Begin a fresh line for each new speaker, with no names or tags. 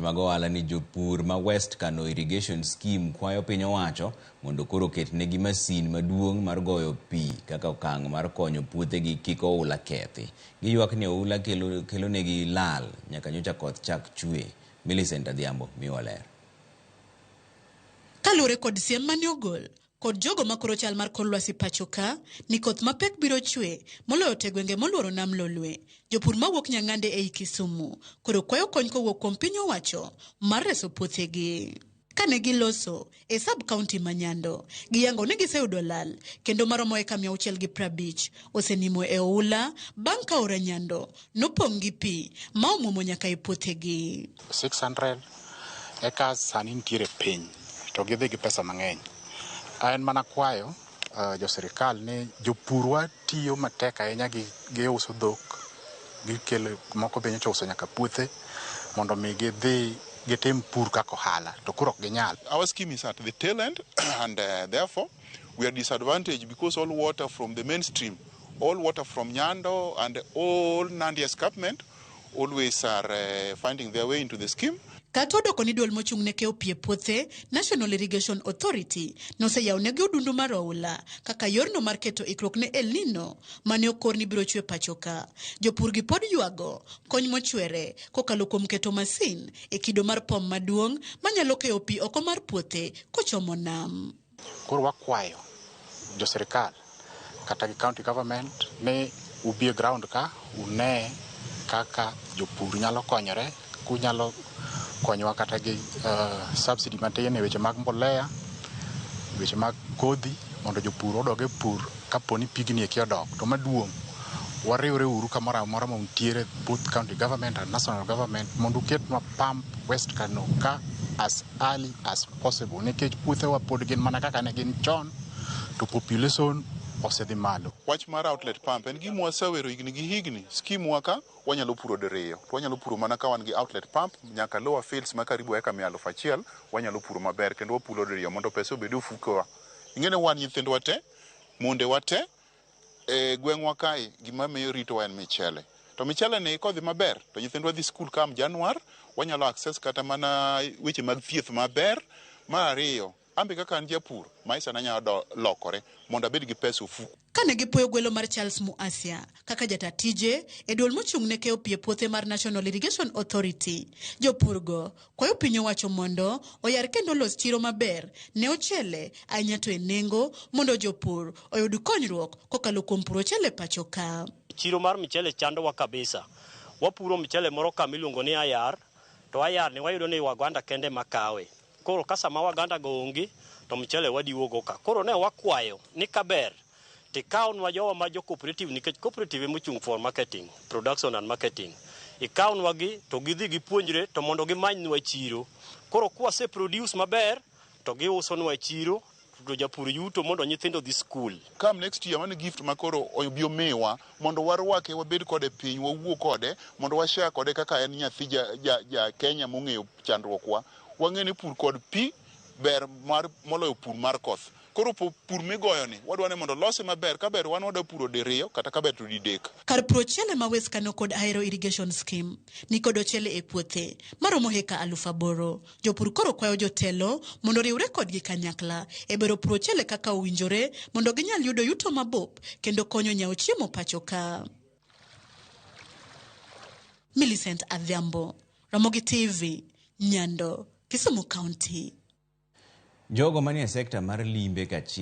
mag ohala ni Jopur ma West Kano irrigation scheme kwayo piny owacho mondo koro ketnegi masin maduong' mar goyo pi kaka okang' mar konyo puothegi kik oula kethi. Giywak ni oula kelo negi lal nyaka nyocha koth chak chwe. Millicent Adhiambo miwa ler.
Kalure kod siem mane ogol kod jogo makoro chal mar kor lwasi pachoka ni koth mapek biro chwe moloyo te gwenge moluoro nam lolwe. Jopur mawuok Nyang'ande ei Kisumu koro kwayo kony kowuok kuom piny owacho mar reso puothegi. Kane giloso e sub county ma Nyando, giyango ni giseyudo lal kendo maromo eka 650 osenimo e oula bang' ka aora Nyando nopong' gi pi ma omuomo nyaka e puothegi.
600 acres sani nitiere piny to gidhi gi pesa mang'eny. En mana kwayo jo sirikal ni jopurwa tiyo matek ahinya gi uso dhok, gikelo moko be nyocha uso nyaka puothe mondo mi gidhi gitim pur kaka ohala to koro ok ginyal.
Our scheme is at the tail end and therefore we are disadvantaged because all water from the mainstream, all water from Nyando and all Nandi escarpment always are finding their way into the scheme.
Katodo koni duol mochung' ne keyo pie puothe, National Irrigation Authority noseyawo negi odundu mar oula kaka yorno mar keto ikruok ne El Nino mane okor ni biro chwe pachoka. Jopur gi pod ywago kony mochwere kokalo kuom keto masin e kido mar pom maduong' manyalo keyo pi oko mar puothe kochomo nam.
Koro wakwayo jo sirikal kata gi county government ni ubi ground ka une kaka jopur nyalo konyore, kunyalo konyowa kata gi subsidy matin e weche mag mbolea, weche mag kodhi mondo jopur odog e pur kaponi pigni eki odok. To maduong' wariwre uru kamoro amora montiere both county government and national government mondo ket ma pump West Kano ka as early as possible nikech puothewa pod gin mana kaka ne gin chon to population osedhi malo.
Wach mar outlet pump en gima wasewero higni gi higni. Scheme waka wanyalo puro diriyo. To wanyalo puro mana ka wan gi outlet pump nyaka lower fields ma karibu eka 100,000 wanyalo puro maber kendo wapulo diriyo mondo pesa obed ofukowa. Ing'ene wan nyithindwa te, monde wate e gweng'wa kae gima miyo rito en michele. To michele ni kodhi maber to nyithindwa dhi skul kam Januar wanyalo access kata mana weche mag thieth maber. Mar ariyo ambe kaka an japur maisha na nyalo lokore mondo abed gi pesa ofuko.
Kane gipuoyo gwelo mar Charles Muasia kaka jatatije e duol mochung' ne keyo pie puothe mar National Irrigation Authority, jopurgo kwayo piny owacho mondo oyar kendo los chiro maber ne ochele ahinya to e nengo mondo jopur oyud konyruok kokalo kuom puro chele pachoka.
Chiro mar michele chandowa kabisa. Wapuro michele moro kamiluongo ni ayar, to ayar ni wayudo ni Waganda kende makawe. Koro kasa ma Waganda go onge to michele wadiwogo ka. Koro ne wakwayo ni kaber tikawnwa jowa ma jo cooperative nikech cooperative mochung' for marketing, production and marketing. Ikawnwa gi to gidhi gipuonjre to mondo gimanynwa chiro. Koro kwase produce maber to giusonwa chiro to japur yuto mondo nyithindo dhi school.
Come next year wan gift makoro obio miwa mondo warwake wabed kode piny wawuo kode mondo washare kode kaka en nyathi ja Kenya mong'eyo chandruokwa. Wang'eni pur kod pi ber mar moloyo pur mar koth. Koro pur migoyo ni wadwane mondo lose maber ka ber wan wada puro diriyo kata ka ber to didek.
Kar puro chele ma West Kano kod Ahero irrigation scheme ni kod chele e puothe maromo heka 8,000. Jopur koro kwayo jotelo mondo riwre kodgi kanyakla e bero puro chele kaka owinjore mondo ginyal yudo yuto mabup kendo konyo nyao chiemo pachoka. Millicent Adhiambo, Ramogi TV, Nyando, Kisumu County.
Jogo manie sekta mar limbe kachie